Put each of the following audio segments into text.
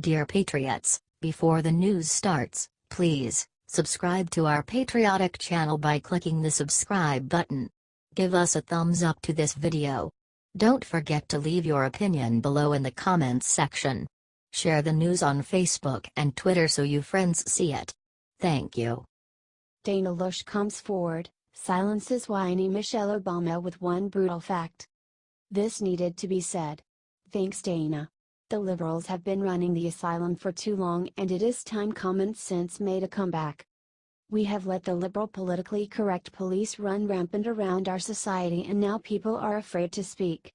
Dear Patriots, before the news starts, please subscribe to our patriotic channel by clicking the subscribe button. Give us a thumbs up to this video. Don't forget to leave your opinion below in the comments section. Share the news on Facebook and Twitter so you friends see it. Thank you. Dana Loesch comes forward, silences whiny Michelle Obama with one brutal fact. This needed to be said. Thanks Dana. The liberals have been running the asylum for too long and it is time common sense made a comeback. We have let the liberal politically correct police run rampant around our society and now people are afraid to speak.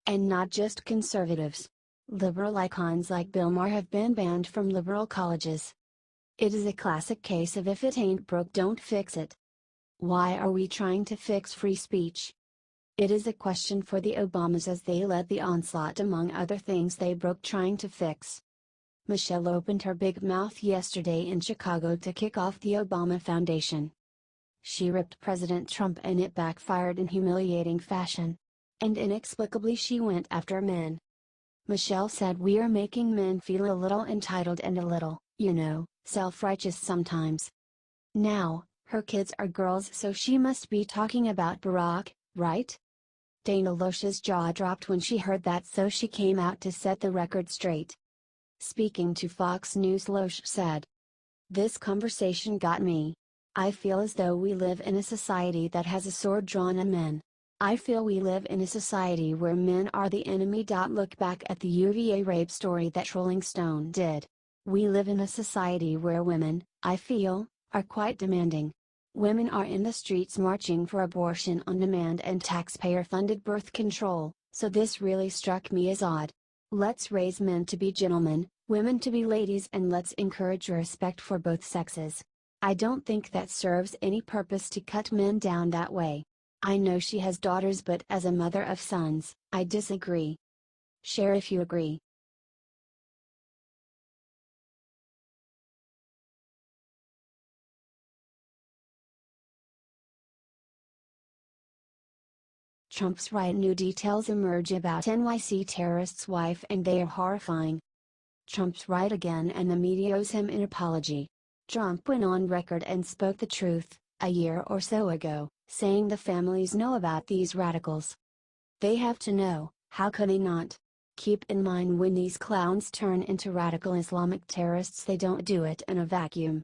And not just conservatives. Liberal icons like Bill Maher have been banned from liberal colleges. It is a classic case of if it ain't broke don't fix it. Why are we trying to fix free speech? It is a question for the Obamas as they led the onslaught among other things they broke trying to fix. Michelle opened her big mouth yesterday in Chicago to kick off the Obama Foundation. She ripped President Trump and it backfired in humiliating fashion. And inexplicably she went after men. Michelle said we are making men feel a little entitled and a little, self-righteous sometimes. Now, her kids are girls so she must be talking about Barack, right? Dana Loesch's jaw dropped when she heard that so she came out to set the record straight. Speaking to Fox News Loesch said, "This conversation got me. I feel as though we live in a society that has a sword drawn on men. I feel we live in a society where men are the enemy. Look back at the UVA rape story that Rolling Stone did. We live in a society where women, I feel, are quite demanding. Women are in the streets marching for abortion on demand and taxpayer-funded birth control, so this really struck me as odd. Let's raise men to be gentlemen, women to be ladies and let's encourage respect for both sexes. I don't think that serves any purpose to cut men down that way. I know she has daughters but as a mother of sons, I disagree. Share if you agree." Trump's right. New details emerge about NYC terrorist's wife and they are horrifying. Trump's right again and the media owes him an apology. Trump went on record and spoke the truth, a year or so ago, saying the families know about these radicals. They have to know, how could they not? Keep in mind when these clowns turn into radical Islamic terrorists they don't do it in a vacuum.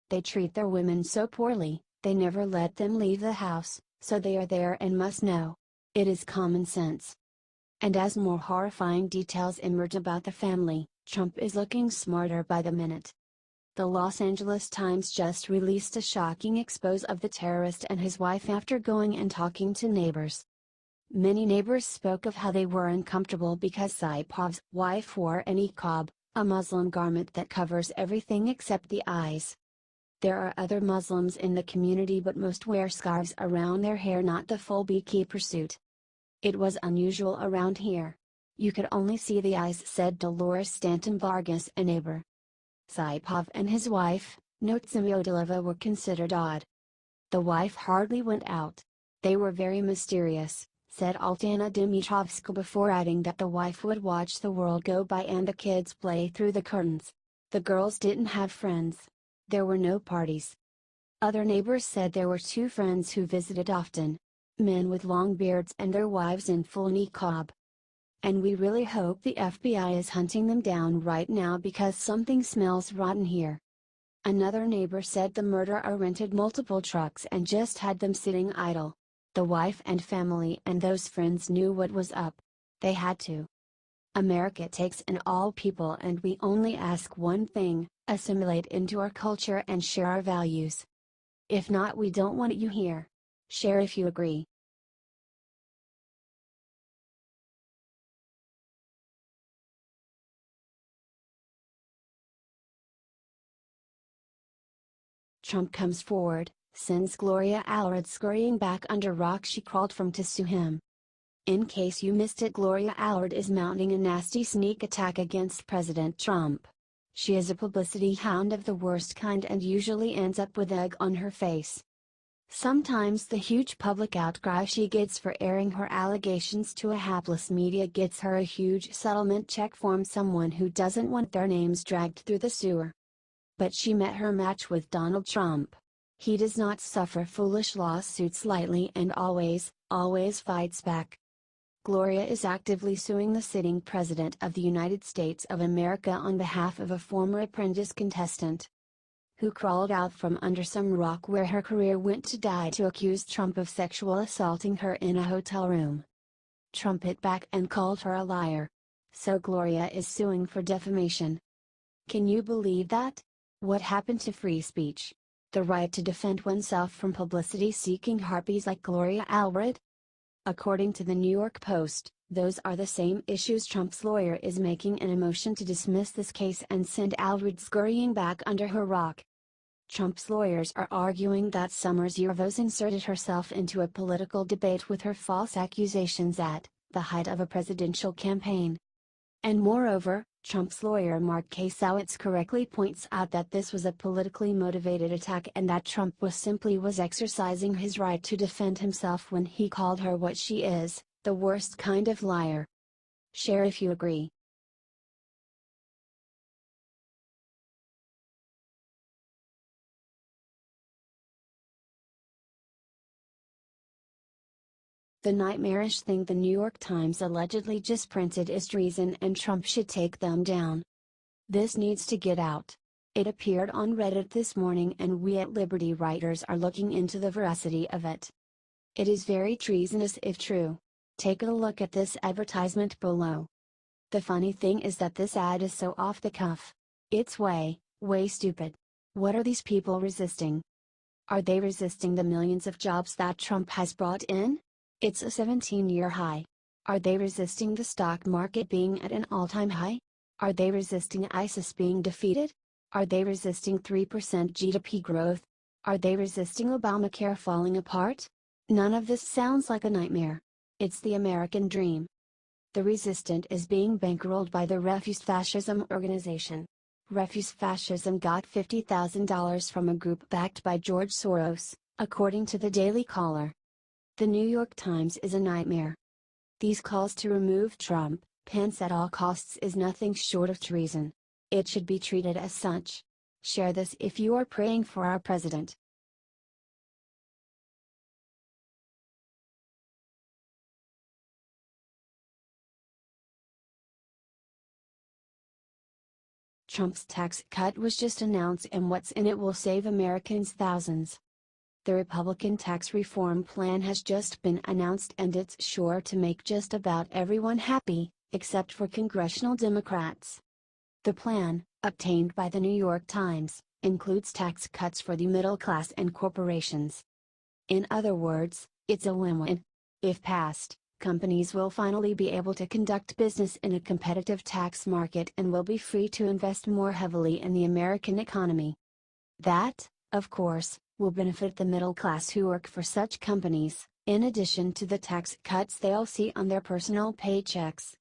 They treat their women so poorly, they never let them leave the house, so they are there and must know. It is common sense. And as more horrifying details emerge about the family, Trump is looking smarter by the minute. The Los Angeles Times just released a shocking expose of the terrorist and his wife after going and talking to neighbors. Many neighbors spoke of how they were uncomfortable because Saipov's wife wore a niqab, a Muslim garment that covers everything except the eyes. There are other Muslims in the community but most wear scarves around their hair, not the full beekeeper suit. It was unusual around here. You could only see the eyes, said Dolores Stanton Vargas, a neighbor. Saipov and his wife, Notsimiodilova, were considered odd. The wife hardly went out. They were very mysterious, said Altana Dimitrovska, before adding that the wife would watch the world go by and the kids play through the curtains. The girls didn't have friends. There were no parties. Other neighbors said there were two friends who visited often. Men with long beards and their wives in full niqab. And we really hope the FBI is hunting them down right now because something smells rotten here. Another neighbor said the murderer rented multiple trucks and just had them sitting idle. The wife and family and those friends knew what was up. They had to. America takes in all people and we only ask one thing: assimilate into our culture and share our values. If not, we don't want you here. Share if you agree. Trump comes forward, sends Gloria Allred scurrying back under rock she crawled from to sue him. In case you missed it, Gloria Allred is mounting a nasty sneak attack against President Trump. She is a publicity hound of the worst kind and usually ends up with egg on her face. Sometimes the huge public outcry she gets for airing her allegations to a hapless media gets her a huge settlement check from someone who doesn't want their names dragged through the sewer. But she met her match with Donald Trump. He does not suffer foolish lawsuits lightly and always fights back. Gloria is actively suing the sitting President of the United States of America on behalf of a former Apprentice contestant who crawled out from under some rock where her career went to die to accuse Trump of sexual assaulting her in a hotel room. Trump hit back and called her a liar. So Gloria is suing for defamation. Can you believe that? What happened to free speech? The right to defend oneself from publicity-seeking harpies like Gloria Allred? According to the New York Post, those are the same issues Trump's lawyer is making in a motion to dismiss this case and send Allred scurrying back under her rock. Trump's lawyers are arguing that Summers Yurvos inserted herself into a political debate with her false accusations at the height of a presidential campaign. And moreover, Trump's lawyer Mark Kasowitz correctly points out that this was a politically motivated attack and that Trump was exercising his right to defend himself when he called her what she is, the worst kind of liar. Share if you agree. The nightmarish thing the New York Times allegedly just printed is treason and Trump should take them down. This needs to get out. It appeared on Reddit this morning and we at Liberty Writers are looking into the veracity of it. It is very treasonous if true. Take a look at this advertisement below. The funny thing is that this ad is so off the cuff. It's way stupid. What are these people resisting? Are they resisting the millions of jobs that Trump has brought in? It's a 17-year high. Are they resisting the stock market being at an all-time high? Are they resisting ISIS being defeated? Are they resisting 3% GDP growth? Are they resisting Obamacare falling apart? None of this sounds like a nightmare. It's the American dream. The resistant is being bankrolled by the Refuse Fascism organization. Refuse Fascism got $50,000 from a group backed by George Soros, according to the Daily Caller. The New York Times is a nightmare. These calls to remove Trump, Pence at all costs is nothing short of treason. It should be treated as such. Share this if you are praying for our president. Trump's tax cut was just announced and what's in it will save Americans thousands. The Republican tax reform plan has just been announced and it's sure to make just about everyone happy, except for congressional Democrats. The plan, obtained by the New York Times, includes tax cuts for the middle class and corporations. In other words, it's a win-win. If passed, companies will finally be able to conduct business in a competitive tax market and will be free to invest more heavily in the American economy. That, of course, will benefit the middle class who work for such companies, in addition to the tax cuts they'll see on their personal paychecks.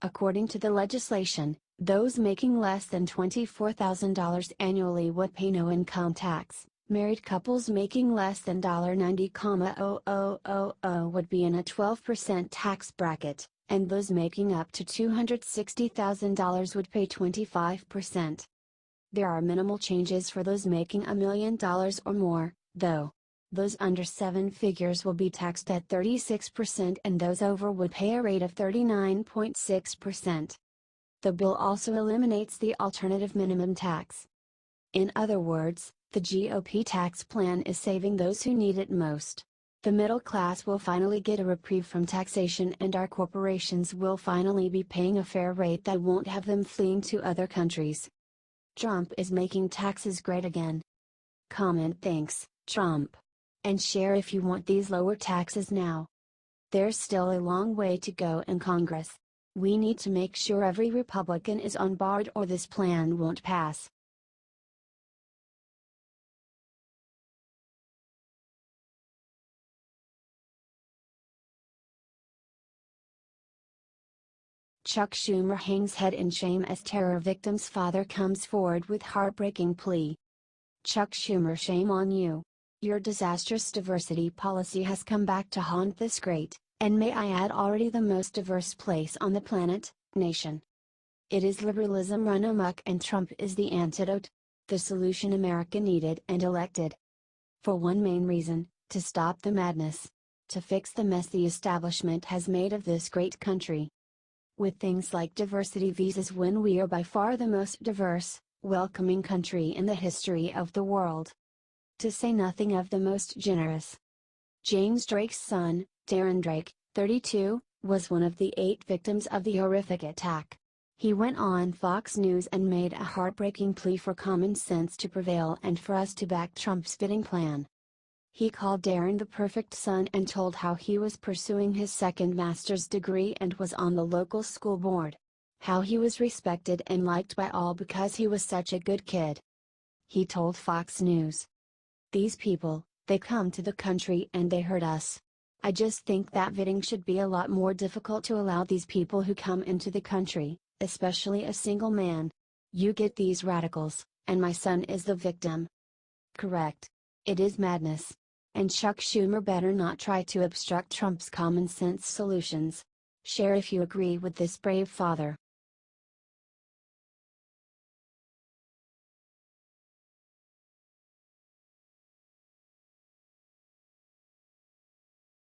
According to the legislation, those making less than $24,000 annually would pay no income tax. Married couples making less than $90,000 would be in a 12% tax bracket, and those making up to $260,000 would pay 25%. There are minimal changes for those making $1 million or more, though. Those under 7 figures will be taxed at 36% and those over would pay a rate of 39.6%. The bill also eliminates the alternative minimum tax. In other words, the GOP tax plan is saving those who need it most. The middle class will finally get a reprieve from taxation and our corporations will finally be paying a fair rate that won't have them fleeing to other countries. Trump is making taxes great again. Comment thanks, Trump. And share if you want these lower taxes now. There's still a long way to go in Congress. We need to make sure every Republican is on board or this plan won't pass. Chuck Schumer hangs head in shame as terror victim's father comes forward with heartbreaking plea. Chuck Schumer, shame on you. Your disastrous diversity policy has come back to haunt this great, and may I add already the most diverse place on the planet, nation. It is liberalism run amok, and Trump is the antidote, the solution America needed and elected. For one main reason, to stop the madness. To fix the mess the establishment has made of this great country. With things like diversity visas, when we are by far the most diverse, welcoming country in the history of the world. To say nothing of the most generous. James Drake's son, Darren Drake, 32, was one of the 8 victims of the horrific attack. He went on Fox News and made a heartbreaking plea for common sense to prevail and for us to back Trump's fitting plan. He called Darren the perfect son and told how he was pursuing his second master's degree and was on the local school board. How he was respected and liked by all because he was such a good kid. He told Fox News. These people, they come to the country and they hurt us. I just think that vetting should be a lot more difficult to allow these people who come into the country, especially a single man. You get these radicals, and my son is the victim. Correct. It is madness. And Chuck Schumer better not try to obstruct Trump's common sense solutions. Share if you agree with this brave father.